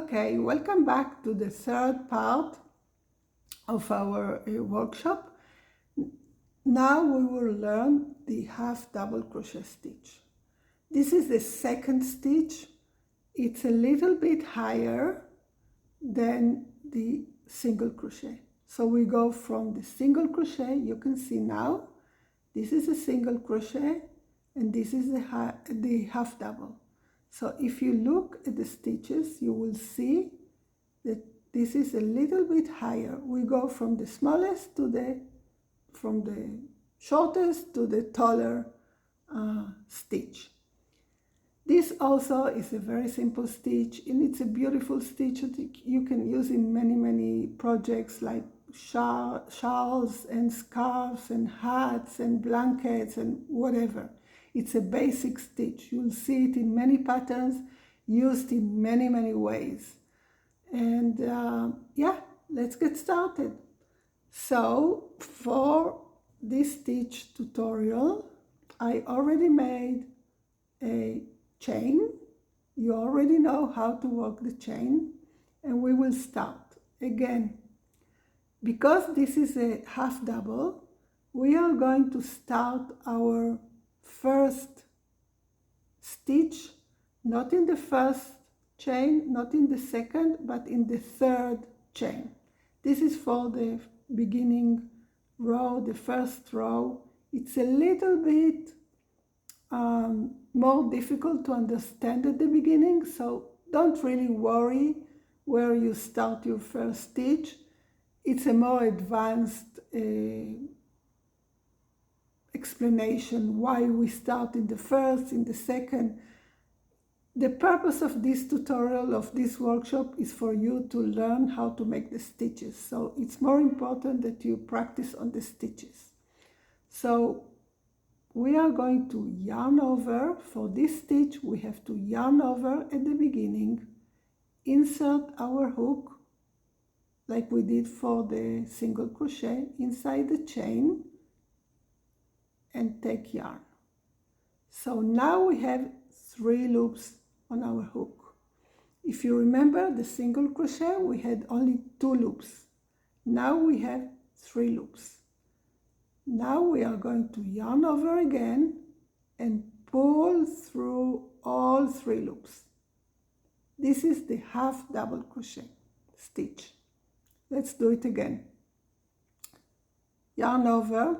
Okay, welcome back to the third part of our workshop. Now we will learn the half double crochet stitch. This is the second stitch. It's a little bit higher than the single crochet. So we go from the single crochet, you can see now, this is a single crochet and this is the half double. So if you look at the stitches, you will see that this is a little bit higher. We go from the smallest to from the shortest to the taller stitch. This also is a very simple stitch, and it's a beautiful stitch that you can use in many projects like shawls and scarves and hats and blankets and whatever. It's a basic stitch. You'll see it in many patterns, used in many ways. And yeah, let's get started. So for this stitch tutorial, I already made a chain. You already know how to work the chain, and we will start again. Because this is a half double, we are going to start our first stitch, not in the first chain, not in the second, but in the third chain. This is for the beginning row, the first row. It's a little bit more difficult to understand at the beginning, so don't really worry where you start your first stitch. It's a more advanced explanation why we start in the first, in the second. The purpose of this tutorial, of this workshop, is for you to learn how to make the stitches. So it's more important that you practice on the stitches. So we are going to yarn over. For this stitch, we have to yarn over at the beginning, insert our hook, like we did for the single crochet, inside the chain, and take yarn. So now we have 3 loops on our hook. If you remember the single crochet, we had only 2 loops. Now we have 3 loops. Now we are going to yarn over again and pull through all 3 loops. This is the half double crochet stitch. Let's do it again. Yarn over,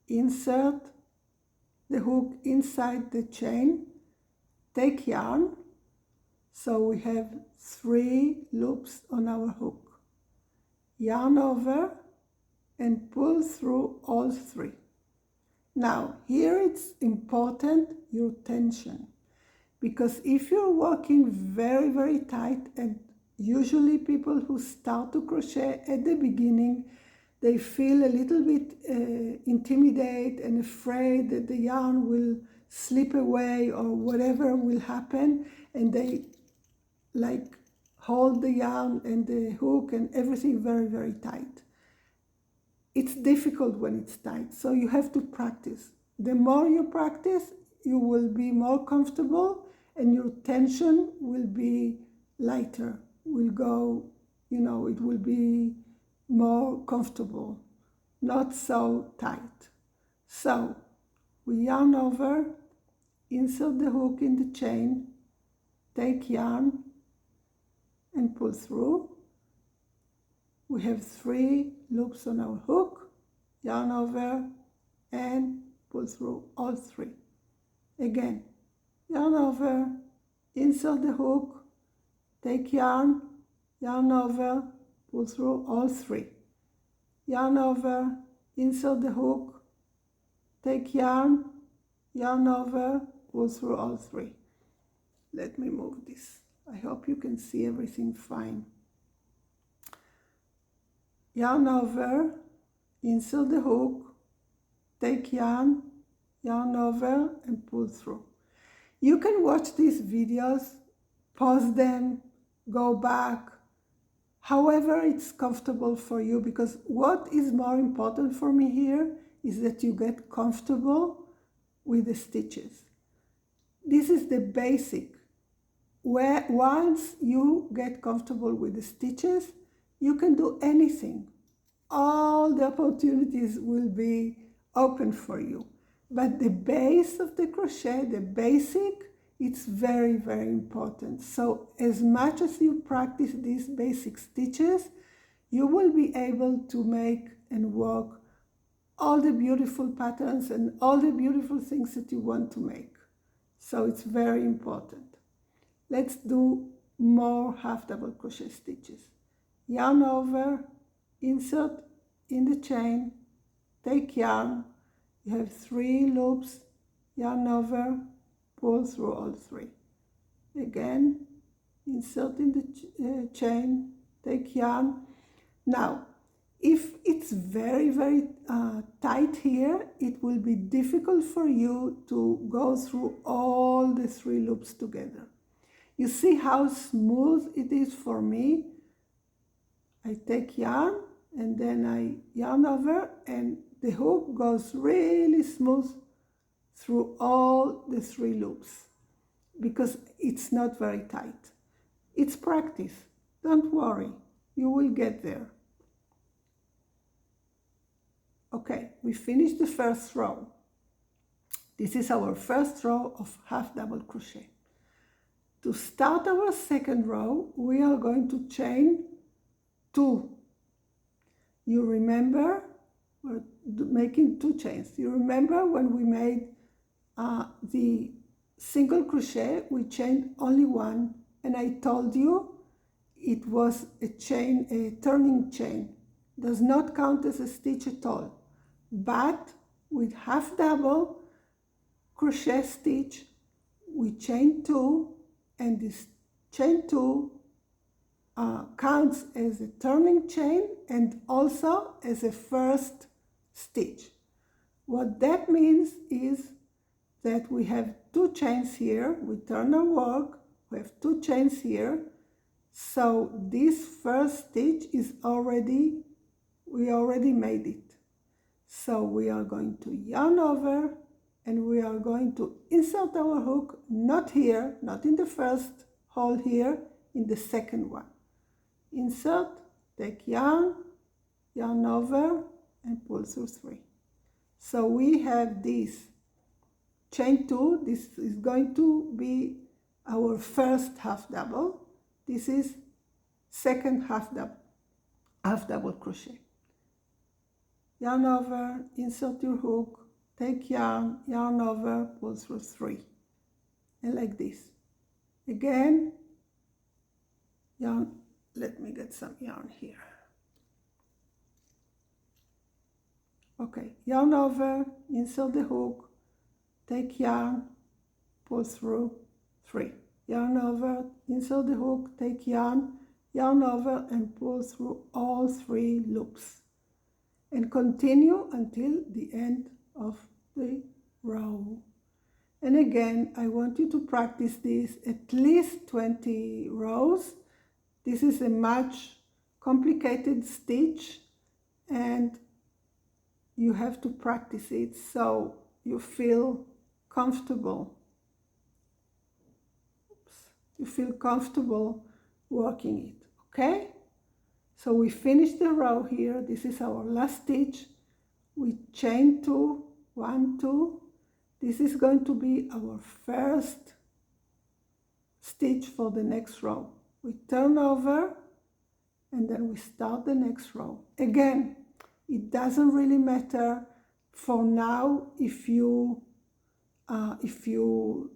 insert the hook inside the chain, take yarn. So we have 3 loops on our hook. Yarn over and pull through all 3. Now here it's important your tension, because if you're working very tight, and usually people who start to crochet at the beginning, they feel a little bit intimidated and afraid that the yarn will slip away or whatever will happen, and they like hold the yarn and the hook and everything very tight. It's difficult when it's tight, so you have to practice. The more you practice, you will be more comfortable and your tension will be lighter, will go, you know, it will be more comfortable, not so tight. So we yarn over, insert the hook in the chain, take yarn and pull through. We have 3 loops on our hook, yarn over and pull through all 3. Again, yarn over, insert the hook, take yarn, yarn over, pull through all 3. Yarn over, insert the hook, take yarn, yarn over, pull through all 3. Let me move this. I hope you can see everything fine. Yarn over, insert the hook, take yarn, yarn over and pull through. You can watch these videos, pause them, go back, however it's comfortable for you, because what is more important for me here is that you get comfortable with the stitches. This is the basic. once you get comfortable with the stitches, you can do anything. All the opportunities will be open for you. But the base of the crochet, the basic, it's very, very important. So as much as you practice these basic stitches, you will be able to make and work all the beautiful patterns and all the beautiful things that you want to make. So it's very important. Let's do more half double crochet stitches. Yarn over, insert in the chain, take yarn, you have 3 loops, yarn over, pull through all 3. Again, insert in the chain, take yarn. Now, if it's very, very tight here, it will be difficult for you to go through all the 3 loops together. You see how smooth it is for me? I take yarn and then I yarn over, and the hook goes really smooth through all the 3 loops because it's not very tight. It's practice. Don't worry, you will get there. Okay, we finished the first row. This is our first row of half double crochet. To start our second row, we are going to chain 2. You remember, we're making 2 chains. You remember when we made the single crochet, we chained only 1, and I told you it was a chain, a turning chain. Does not count as a stitch at all. But with half double crochet stitch, we chain 2, and this chain 2 counts as a turning chain and also as a first stitch. What that means is that we have 2 chains here, we turn our work, we have 2 chains here, so this first stitch is we already made it. So we are going to yarn over and we are going to insert our hook, not here, not in the first hole here, in the second one. Insert, take yarn, yarn over, and pull through 3. So we have this chain 2. This is going to be our first half double. This is second half double crochet. Yarn over, insert your hook, take yarn, yarn over, pull through 3, and like this. Again, yarn. Let me get some yarn here. Okay, yarn over, insert the hook, take yarn, pull through 3. Yarn over, insert the hook, take yarn, yarn over, and pull through all 3 loops. And continue until the end of the row. And again, I want you to practice this at least 20 rows. This is a much complicated stitch and you have to practice it so you feel comfortable. You feel comfortable working it, okay? So we finished the row here. This is our last stitch. We chain 2, 1, 2. This is going to be our first stitch for the next row. We turn over and then we start the next row. Again, it doesn't really matter for now if you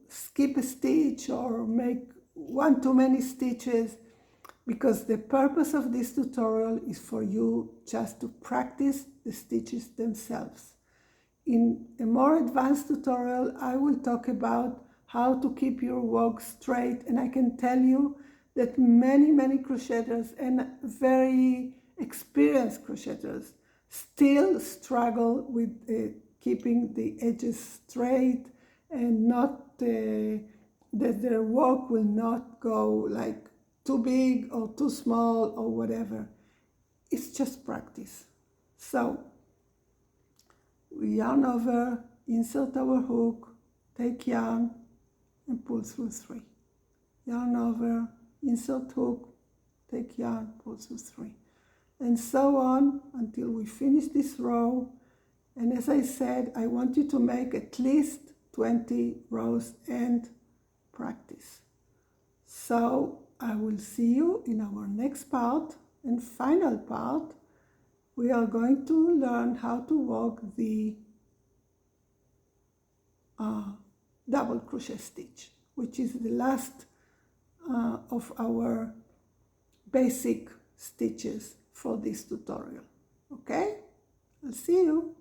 skip a stitch or make 1 too many stitches, because the purpose of this tutorial is for you just to practice the stitches themselves. In a more advanced tutorial, I will talk about how to keep your work straight, and I can tell you that many crocheters and very experienced crocheters still struggle with keeping the edges straight and not that their work will not go like too big or too small or whatever. It's just practice. So we yarn over, insert our hook, take yarn and pull through 3. yarn over, insert hook, take yarn, pull through 3, and so on until we finish this row. And as I said, I want you to make at least 20 rows and practice. So I will see you in our next part and final part. We are going to learn how to work the double crochet stitch, which is the last of our basic stitches for this tutorial. Okay? I'll see you.